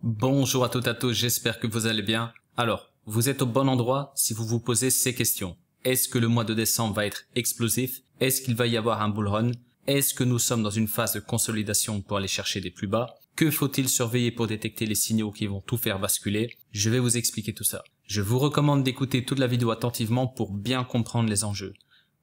Bonjour à toutes et à tous, j'espère que vous allez bien. Alors, vous êtes au bon endroit si vous vous posez ces questions. Est-ce que le mois de décembre va être explosif? Est-ce qu'il va y avoir un bull run? Est-ce que nous sommes dans une phase de consolidation pour aller chercher des plus bas? Que faut-il surveiller pour détecter les signaux qui vont tout faire basculer? Je vais vous expliquer tout ça. Je vous recommande d'écouter toute la vidéo attentivement pour bien comprendre les enjeux.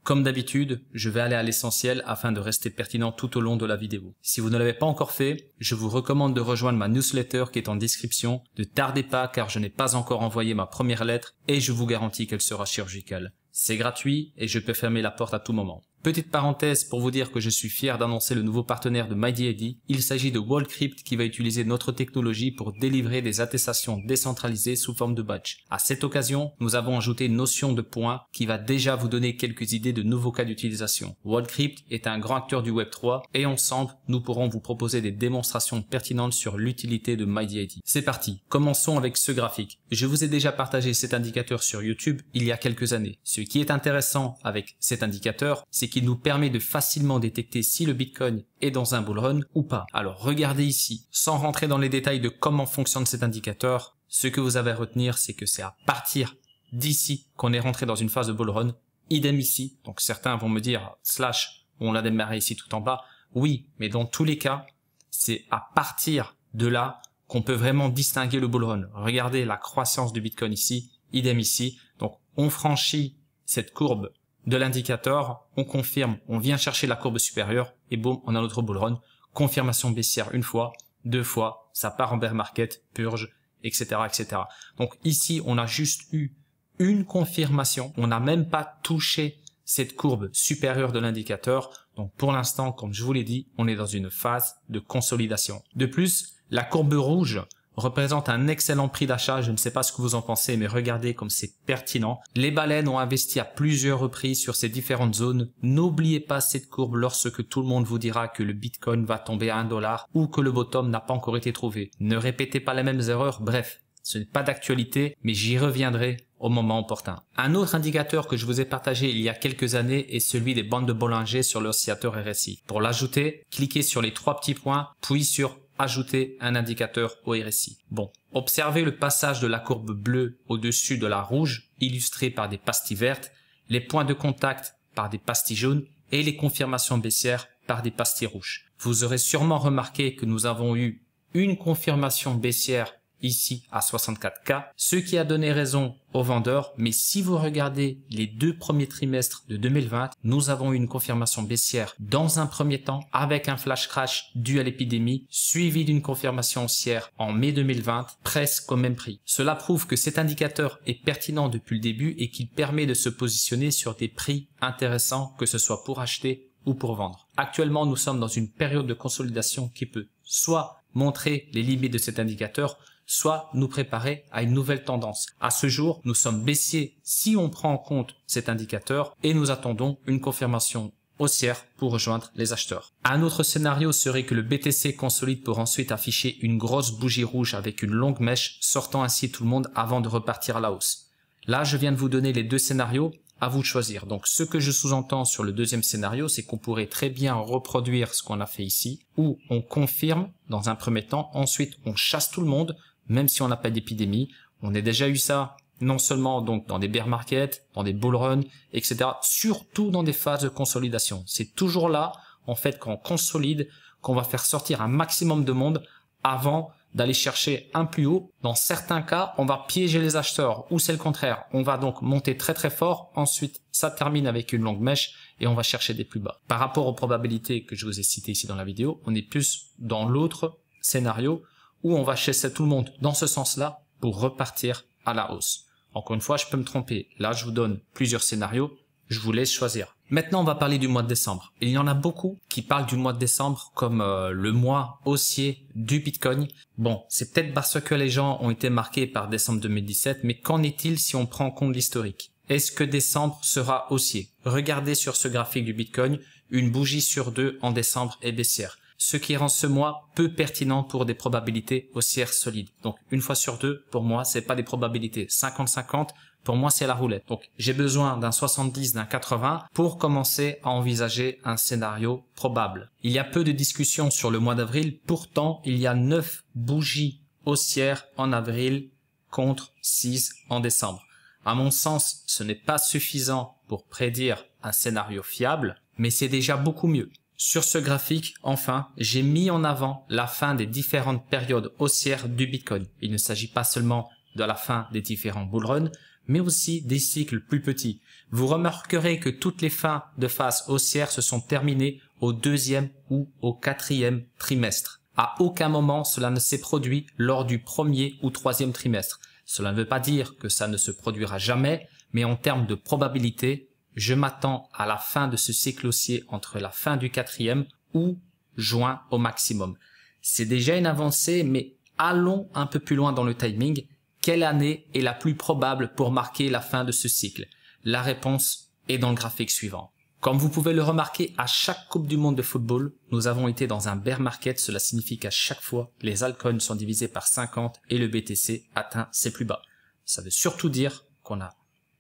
Comme d'habitude, je vais aller à l'essentiel afin de rester pertinent tout au long de la vidéo. Si vous ne l'avez pas encore fait, je vous recommande de rejoindre ma newsletter qui est en description. Ne tardez pas car je n'ai pas encore envoyé ma première lettre et je vous garantis qu'elle sera chirurgicale. C'est gratuit et je peux fermer la porte à tout moment. Petite parenthèse pour vous dire que je suis fier d'annoncer le nouveau partenaire de MyDID. Il s'agit de WorldCrypt qui va utiliser notre technologie pour délivrer des attestations décentralisées sous forme de badge. À cette occasion, nous avons ajouté une notion de points qui va déjà vous donner quelques idées de nouveaux cas d'utilisation. WorldCrypt est un grand acteur du Web3 et ensemble, nous pourrons vous proposer des démonstrations pertinentes sur l'utilité de MyDID. C'est parti, commençons avec ce graphique. Je vous ai déjà partagé cet indicateur sur YouTube il y a quelques années. Ce qui est intéressant avec cet indicateur, c'est qu'il nous permet de facilement détecter si le Bitcoin est dans un bull run ou pas. Alors regardez ici, sans rentrer dans les détails de comment fonctionne cet indicateur, ce que vous avez à retenir, c'est que c'est à partir d'ici qu'on est rentré dans une phase de bull run. Idem ici, donc certains vont me dire slash, on l'a démarré ici tout en bas. Oui, mais dans tous les cas, c'est à partir de là qu'on peut vraiment distinguer le bull run. Regardez la croissance du Bitcoin ici, idem ici. Donc on franchit cette courbe de l'indicateur, on confirme, on vient chercher la courbe supérieure et boum, on a notre bull run. Confirmation baissière une fois, deux fois, ça part en bear market, purge, etc., etc. Donc ici, on a juste eu une confirmation. On n'a même pas touché cette courbe supérieure de l'indicateur. Donc pour l'instant, comme je vous l'ai dit, on est dans une phase de consolidation. De plus, la courbe rouge représente un excellent prix d'achat. Je ne sais pas ce que vous en pensez, mais regardez comme c'est pertinent. Les baleines ont investi à plusieurs reprises sur ces différentes zones. N'oubliez pas cette courbe lorsque tout le monde vous dira que le Bitcoin va tomber à 1 dollar ou que le bottom n'a pas encore été trouvé. Ne répétez pas les mêmes erreurs. Bref, ce n'est pas d'actualité, mais j'y reviendrai au moment opportun. Un autre indicateur que je vous ai partagé il y a quelques années est celui des bandes de Bollinger sur l'oscillateur RSI. Pour l'ajouter, cliquez sur les trois petits points, puis sur ajouter un indicateur au RSI. Bon, observez le passage de la courbe bleue au-dessus de la rouge, illustrée par des pastilles vertes, les points de contact par des pastilles jaunes et les confirmations baissières par des pastilles rouges. Vous aurez sûrement remarqué que nous avons eu une confirmation baissière ici à 64K, ce qui a donné raison aux vendeurs, mais si vous regardez les deux premiers trimestres de 2020, nous avons eu une confirmation baissière dans un premier temps avec un flash crash dû à l'épidémie, suivi d'une confirmation haussière en mai 2020, presque au même prix. Cela prouve que cet indicateur est pertinent depuis le début et qu'il permet de se positionner sur des prix intéressants, que ce soit pour acheter ou pour vendre. Actuellement, nous sommes dans une période de consolidation qui peut soit montrer les limites de cet indicateur, soit nous préparer à une nouvelle tendance. À ce jour, nous sommes baissiers si on prend en compte cet indicateur et nous attendons une confirmation haussière pour rejoindre les acheteurs. Un autre scénario serait que le BTC consolide pour ensuite afficher une grosse bougie rouge avec une longue mèche, sortant ainsi tout le monde avant de repartir à la hausse. Là, je viens de vous donner les deux scénarios. À vous de choisir. Donc, ce que je sous-entends sur le deuxième scénario, c'est qu'on pourrait très bien reproduire ce qu'on a fait ici, où on confirme dans un premier temps, ensuite on chasse tout le monde, même si on n'a pas d'épidémie. On a déjà eu ça, non seulement donc dans des bear markets, dans des bull runs, etc. Surtout dans des phases de consolidation. C'est toujours là, en fait, quand on consolide, qu'on va faire sortir un maximum de monde avant d'aller chercher un plus haut. Dans certains cas, on va piéger les acheteurs ou c'est le contraire. On va donc monter très très fort. Ensuite, ça termine avec une longue mèche et on va chercher des plus bas. Par rapport aux probabilités que je vous ai citées ici dans la vidéo, on est plus dans l'autre scénario où on va chasser tout le monde dans ce sens-là pour repartir à la hausse. Encore une fois, je peux me tromper. Là, je vous donne plusieurs scénarios. Je vous laisse choisir. Maintenant, on va parler du mois de décembre. Il y en a beaucoup qui parlent du mois de décembre comme le mois haussier du Bitcoin. Bon, c'est peut-être parce que les gens ont été marqués par décembre 2017, mais qu'en est-il si on prend en compte l'historique? Est-ce que décembre sera haussier? Regardez sur ce graphique du Bitcoin, une bougie sur deux en décembre est baissière, ce qui rend ce mois peu pertinent pour des probabilités haussières solides. Donc, une fois sur deux, pour moi, c'est pas des probabilités 50-50. Pour moi, c'est la roulette. Donc, j'ai besoin d'un 70, d'un 80 pour commencer à envisager un scénario probable. Il y a peu de discussions sur le mois d'avril. Pourtant, il y a 9 bougies haussière en avril contre 6 en décembre. À mon sens, ce n'est pas suffisant pour prédire un scénario fiable, mais c'est déjà beaucoup mieux. Sur ce graphique, enfin, j'ai mis en avant la fin des différentes périodes haussières du Bitcoin. Il ne s'agit pas seulement de la fin des différents bull runs, mais aussi des cycles plus petits. Vous remarquerez que toutes les fins de phase haussière se sont terminées au 2e ou au 4e trimestre. À aucun moment cela ne s'est produit lors du 1er ou 3e trimestre. Cela ne veut pas dire que ça ne se produira jamais, mais en termes de probabilité, je m'attends à la fin de ce cycle haussier entre la fin du 4e ou juin au maximum. C'est déjà une avancée, mais allons un peu plus loin dans le timing. Quelle année est la plus probable pour marquer la fin de ce cycle? La réponse est dans le graphique suivant. Comme vous pouvez le remarquer, à chaque Coupe du Monde de football, nous avons été dans un bear market. Cela signifie qu'à chaque fois, les altcoins sont divisés par 50 et le BTC atteint ses plus bas. Ça veut surtout dire qu'on a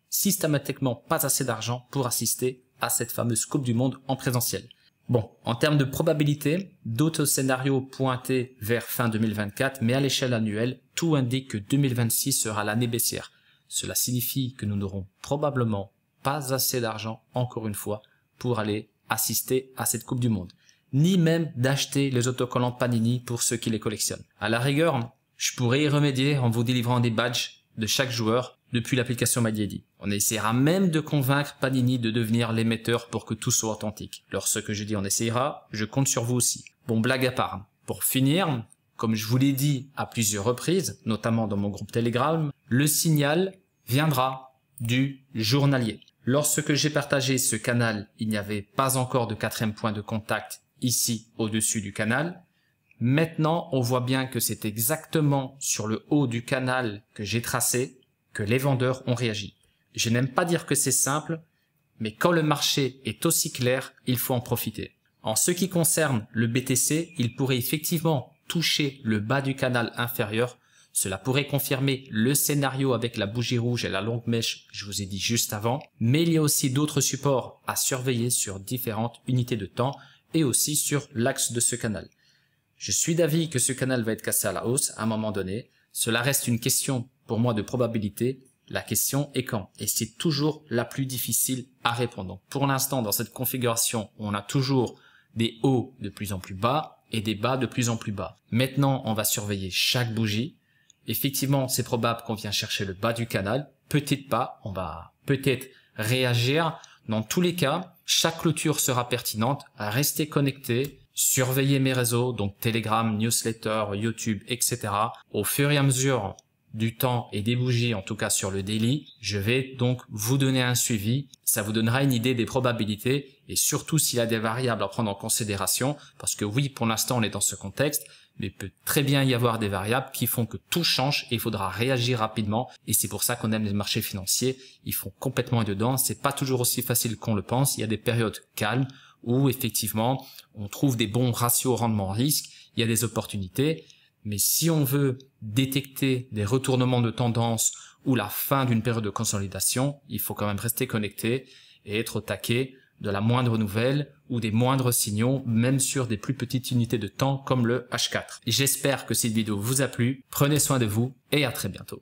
systématiquement pas assez d'argent pour assister à cette fameuse Coupe du Monde en présentiel. Bon, en termes de probabilité, d'autres scénarios pointés vers fin 2024, mais à l'échelle annuelle, tout indique que 2026 sera l'année baissière. Cela signifie que nous n'aurons probablement pas assez d'argent, encore une fois, pour aller assister à cette Coupe du Monde. Ni même d'acheter les autocollants Panini pour ceux qui les collectionnent. À la rigueur, je pourrais y remédier en vous délivrant des badges de chaque joueur depuis l'application MyDaily. On essaiera même de convaincre Panini de devenir l'émetteur pour que tout soit authentique. Lorsque je dis on essayera, je compte sur vous aussi. Bon, blague à part. Pour finir, comme je vous l'ai dit à plusieurs reprises, notamment dans mon groupe Telegram, le signal viendra du journalier. Lorsque j'ai partagé ce canal, il n'y avait pas encore de 4e point de contact ici au-dessus du canal. Maintenant, on voit bien que c'est exactement sur le haut du canal que j'ai tracé que les vendeurs ont réagi. Je n'aime pas dire que c'est simple, mais quand le marché est aussi clair, il faut en profiter. En ce qui concerne le BTC, il pourrait effectivement toucher le bas du canal inférieur. Cela pourrait confirmer le scénario avec la bougie rouge et la longue mèche que je vous ai dit juste avant, mais il y a aussi d'autres supports à surveiller sur différentes unités de temps et aussi sur l'axe de ce canal. Je suis d'avis que ce canal va être cassé à la hausse à un moment donné. Cela reste une question pour moi de probabilité. La question est quand? Et c'est toujours la plus difficile à répondre. Donc pour l'instant, dans cette configuration, on a toujours des hauts de plus en plus bas et des bas de plus en plus bas. Maintenant, on va surveiller chaque bougie. Effectivement, c'est probable qu'on vienne chercher le bas du canal. Peut-être pas, on va peut-être réagir. Dans tous les cas, chaque clôture sera pertinente. Restez connectés, surveillez mes réseaux, donc Telegram, newsletter, YouTube, etc. Au fur et à mesure du temps et des bougies, en tout cas sur le daily, je vais donc vous donner un suivi. Ça vous donnera une idée des probabilités et surtout s'il y a des variables à prendre en considération. Parce que oui, pour l'instant, on est dans ce contexte, mais il peut très bien y avoir des variables qui font que tout change et il faudra réagir rapidement. Et c'est pour ça qu'on aime les marchés financiers. Ils font complètement dedans. C'est pas toujours aussi facile qu'on le pense. Il y a des périodes calmes où effectivement, on trouve des bons ratios rendement-risque. Il y a des opportunités. Mais si on veut détecter des retournements de tendance ou la fin d'une période de consolidation, il faut quand même rester connecté et être au taquet de la moindre nouvelle ou des moindres signaux, même sur des plus petites unités de temps comme le H4. J'espère que cette vidéo vous a plu. Prenez soin de vous et à très bientôt.